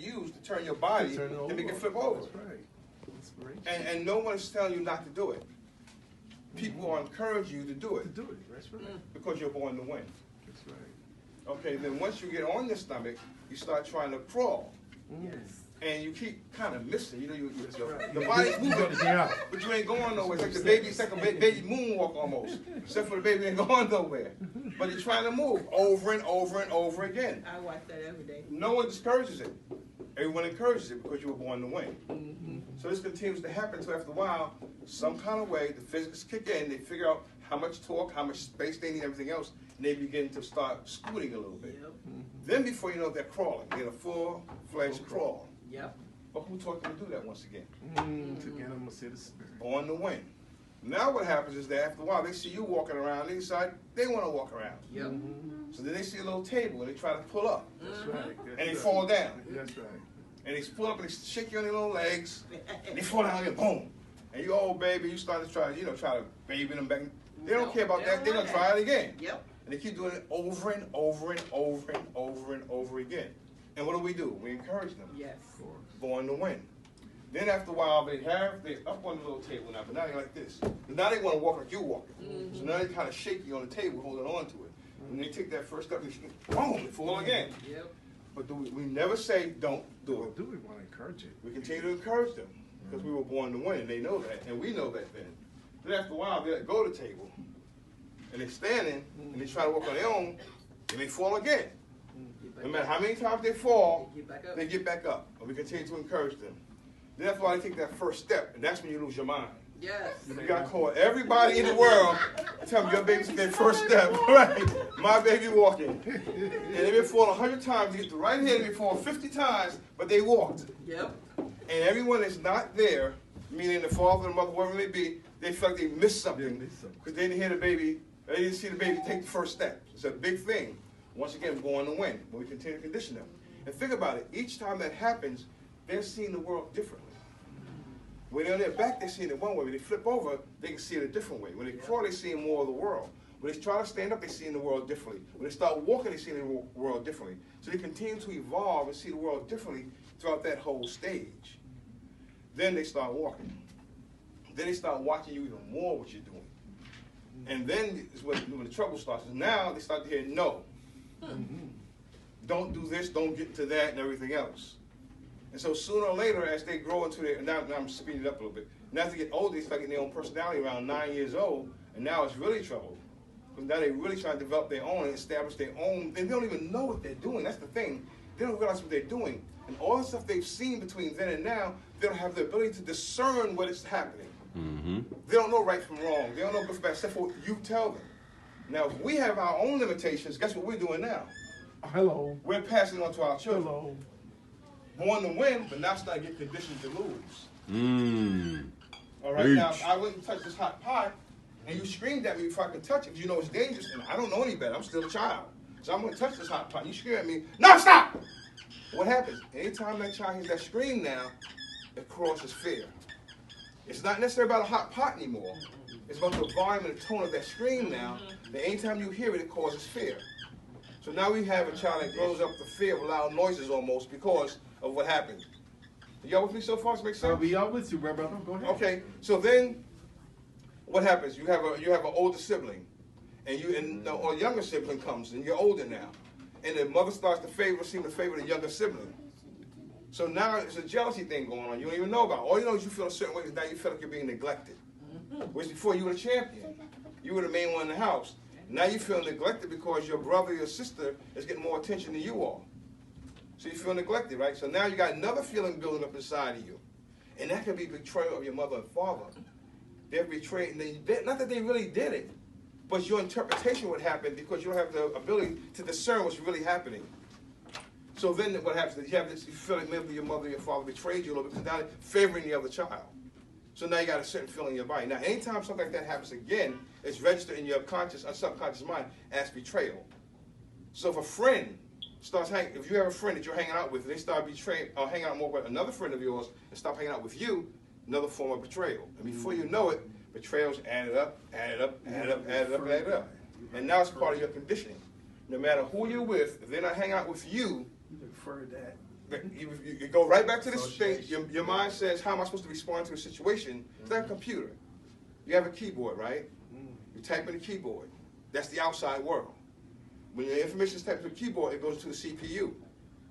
use to turn your body to make it flip over. That's right. And no one is telling you not to do it. People will encourage you to do it. That's right. Because you're born to win. That's right. Okay, then once you get on your stomach, you start trying to crawl. Yes. And you keep kind of missing. You know, Right. the body's moving, but you ain't going nowhere. It's like it's like a baby moonwalk almost. Except for the baby ain't going nowhere. But you're trying to move over and over and over again. I watch that every day. No one discourages it. Everyone encourages it because you were born to win. So this continues to happen. So after a while, some kind of way, the physics kick in. They figure out how much torque, how much space they need, everything else, and they begin to start scooting a little bit. Yep. Then before you know, they're crawling. They're in a full-fledged crawl. Yep. But who taught them to do that once again? To get them to see the spirit. Born to win. Now what happens is that after a while, they see you walking around, they decide they want to walk around. Yep. So then they see a little table and they try to pull up. That's right. And they fall down. That's right. And they pull up and they shake you on their little legs. And they fall down and boom. And you, oh baby, you start to try to baby them back. They don't care about that. They're going to try it again. Yep. And they keep doing it over and over and over and over and over again. And what do? We encourage them. Yes. Born to win. Then after a while, they're up on the little table now, but now they're like this. But now they want to walk like you're walking. So now they kind of shake you on the table, holding on to it. And they take that first step, and boom, they fall again. Yep. But we never say don't do it. Do we want to encourage it? We continue to encourage them because we were born to win, and they know that, and we know that then. Then after a while, they let go of the table, and they're standing, and they try to walk on their own, and they fall again. No matter how many times they fall, they get back up, and we continue to encourage them. Then after a while, they take that first step, and that's when you lose your mind. Yes. You got to call everybody in the world and tell them your baby took their first step, right? My baby walking. And they've been falling 100 times. You get the right hand, they fall 50 times, but they walked. Yep. And everyone that's not there, meaning the father, the mother, whoever it may be, they feel like they missed something because they didn't hear the baby, they didn't see the baby take the first step. It's a big thing. Once again, going to win, but we continue to condition them. And think about it. Each time that happens, they're seeing the world differently. When they're on their back, they're seeing it one way. When they flip over, they can see it a different way. When they crawl, they see more of the world. When they try to stand up, they see the world differently. When they start walking, they see the world differently. So they continue to evolve and see the world differently throughout that whole stage. Then they start walking. Then they start watching you even more what you're doing. And then is when the trouble starts. Now they start to hear no. Don't do this, don't get to that, and everything else. And so sooner or later, as they grow into their, now I'm speeding it up a little bit. Now as they get older, they start getting their own personality around 9 years old, and now it's really trouble. Because now they're really trying to develop their own and establish their own, and they don't even know what they're doing. That's the thing. They don't realize what they're doing. And all the stuff they've seen between then and now, they don't have the ability to discern what is happening. They don't know right from wrong. They don't know good from bad, except for what you tell them. Now, if we have our own limitations, guess what we're doing now? Hello. We're passing on to our children. Hello. Born to win, but now start to get conditioned to lose. All right, now, if I wouldn't touch this hot pot, and you screamed at me before I could touch it, because you know it's dangerous, and I don't know any better. I'm still a child. So I'm going to touch this hot pot. You scream at me, no, stop! What happens? Anytime that child hears that scream now, it crosses fear. It's not necessarily about a hot pot anymore. It's about the volume and the tone of that scream now, that anytime you hear it, it causes fear. So now we have a child that grows up with fear of loud noises almost because of what happened. Y'all with me so far? Does it make sense? I'll be out with you, brother. Go ahead. Okay, so then what happens? You have an older sibling, or a younger sibling comes, and you're older now, and the mother starts to seem to favor the younger sibling. So now it's a jealousy thing going on. You don't even know about it. All you know is you feel a certain way because now you feel like you're being neglected. Whereas before you were the champion, you were the main one in the house. Now you feel neglected because your brother or your sister is getting more attention than you are. So you feel neglected, right? So now you got another feeling building up inside of you. And that could be betrayal of your mother and father. They're betrayed, and not that they really did it, but your interpretation would happen because you don't have the ability to discern what's really happening. So then what happens is you feel like maybe your mother or your father betrayed you a little bit because now they're favoring the other child. So now you got a certain feeling in your body. Now anytime something like that happens again, it's registered in your subconscious mind as betrayal. So if a friend starts if you have a friend that you're hanging out with, and they start hanging out more with another friend of yours and stop hanging out with you, another form of betrayal. And before you know it, betrayal's added up. And now it's part of your conditioning. No matter who you're with, if they're not hanging out with you, You prefer that. You go right back to this thing. Your mind says, how am I supposed to respond to a situation? It's like a computer. You have a keyboard, right? You type in the keyboard. That's the outside world. When your information is typed to the keyboard, it goes to the CPU,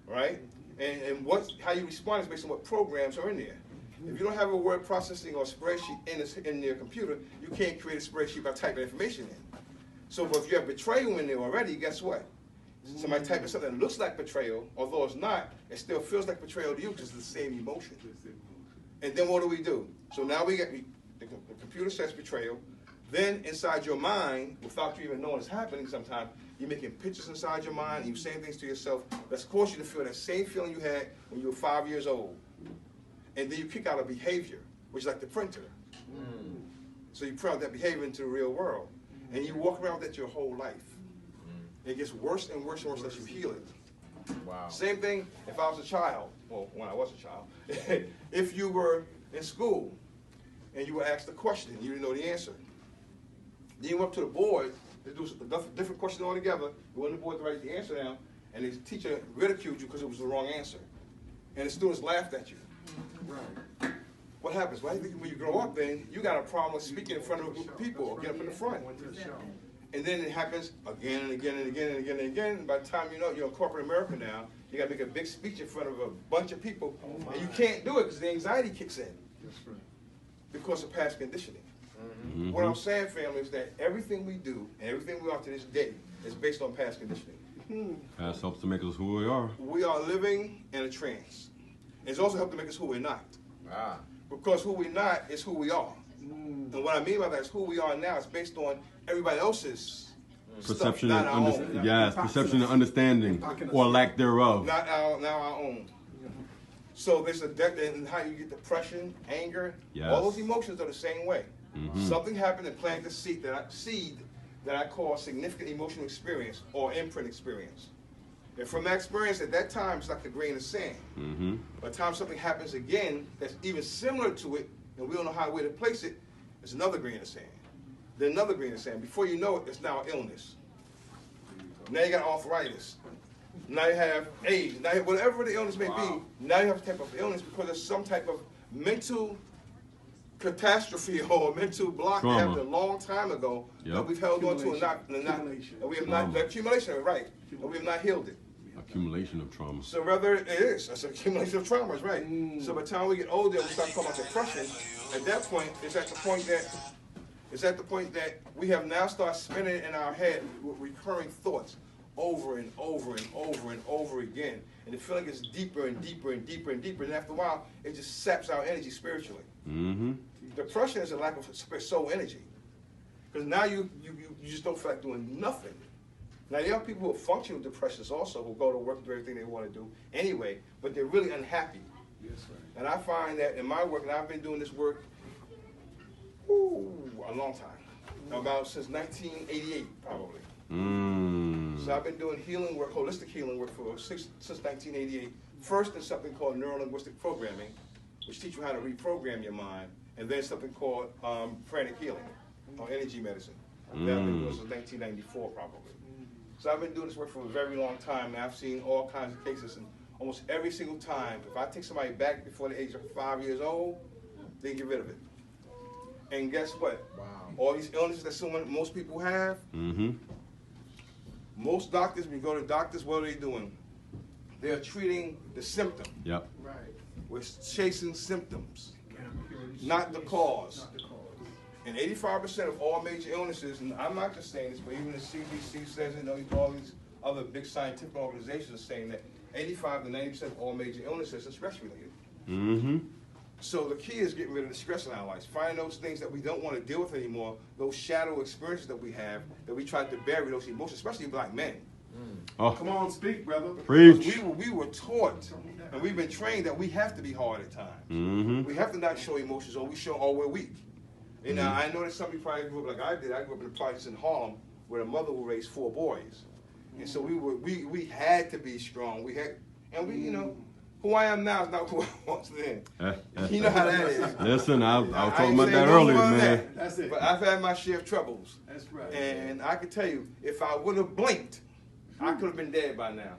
right? And how you respond is based on what programs are in there. If you don't have a word processing or spreadsheet in your computer, you can't create a spreadsheet by typing information in. So if you have betrayal in there already, guess what? Somebody typing something that looks like betrayal, although it's not, it still feels like betrayal to you because it's the same emotion. And then what do? So now the computer says betrayal. Then inside your mind, without you even knowing it's happening sometimes, you're making pictures inside your mind, and you're saying things to yourself that's caused you to feel that same feeling you had when you were 5 years old. And then you kick out a behavior, which is like the printer. So you print out that behavior into the real world. And you walk around with that your whole life. It gets worse and worse and worse unless you heal it. Wow. Same thing if I was a child, well, when I was a child. If you were in school and you were asked a question, you didn't know the answer. Then you went up to the board, they do a different question altogether, you went to the board to write the answer down, and the teacher ridiculed you because it was the wrong answer. And the students laughed at you. Right. What happens? Well, when you grow up, then you got a problem with speaking in front of a group of people or get up in the front. And then it happens again and again and again and again and again. And by the time you know you're in corporate America now, you got to make a big speech in front of a bunch of people, and you can't do it because the anxiety kicks in because of past conditioning. What I'm saying, family, is that everything we do and everything we are to this day is based on past conditioning. Past helps to make us who we are. We are living in a trance. It's also helped to make us who we're not. Ah. Because who we're not is who we are. And what I mean by that is who we are now is based on everybody else's Perception stuff, not our and own. yes, perception and understanding, or lack thereof. Not our own. So there's a depth in how you get depression, anger. Yes. All those emotions are the same way. Something happened and planted the seed that I call significant emotional experience or imprint experience. And from that experience at that time, it's like a grain of sand. By the time something happens again that's even similar to it, and we don't know how to place it, it's another grain of sand. Then another grain of sand. Before you know it, it's now illness. Now you got arthritis. Now you have AIDS. Now whatever the illness may be, now you have a type of illness because there's some type of mental catastrophe or mental block that happened a long time ago that we've held on to and we have not accumulation, right? And we have not healed it. Accumulation of trauma. So rather it is. It's an accumulation of traumas, right? So by the time we get older, we start talking about depression. At that point, it's at the point that we have now started spinning in our head with recurring thoughts over and over and over and over again. And the feeling gets deeper and deeper and deeper and deeper. And after a while, it just saps our energy spiritually. Depression is a lack of soul energy. Because now you just don't feel like doing nothing. Now, there are people who function with depressions also, who go to work and do everything they want to do anyway, but they're really unhappy. And I find that in my work, and I've been doing this work a long time, about since 1988 probably. So I've been doing healing work, holistic healing work since 1988. First in something called neuro-linguistic programming, which teach you how to reprogram your mind, and then something called pranic healing, or energy medicine. That I've been doing since 1994 probably. So I've been doing this work for a very long time, and I've seen all kinds of cases, and almost every single time, if I take somebody back before the age of 5 years old, they get rid of it. And guess what? All these illnesses that most people have, most doctors, when you go to doctors, what are they doing? They're treating the symptom. We're chasing symptoms, not the cause. And 85% of all major illnesses, and I'm not just saying this, but even the CDC says it, all these other big scientific organizations are saying that 85 to 90% of all major illnesses are stress related. So the key is getting rid of the stress in our lives. Find those things that we don't want to deal with anymore, those shadow experiences that we have, that we try to bury those emotions, especially black men. Come on, speak, brother. Preach. We were taught, and we've been trained that we have to be hard at times. We have to not show emotions, or we're weak. You know, I know that some of you probably grew up like I did. I grew up in the projects in Harlem, where a mother would raise 4 boys, and so we had to be strong. You know, who I am now is not who I was then. You know how that is. Listen, I was talking about that earlier, man. That's it. But I've had my share of troubles. That's right. And I can tell you, if I would have blinked, I could have been dead by now.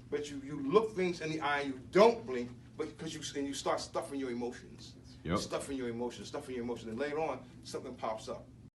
but you look things in the eye and you don't blink, but because you start stuffing your emotions. Yep. Stuffing your emotions, and later on, something pops up.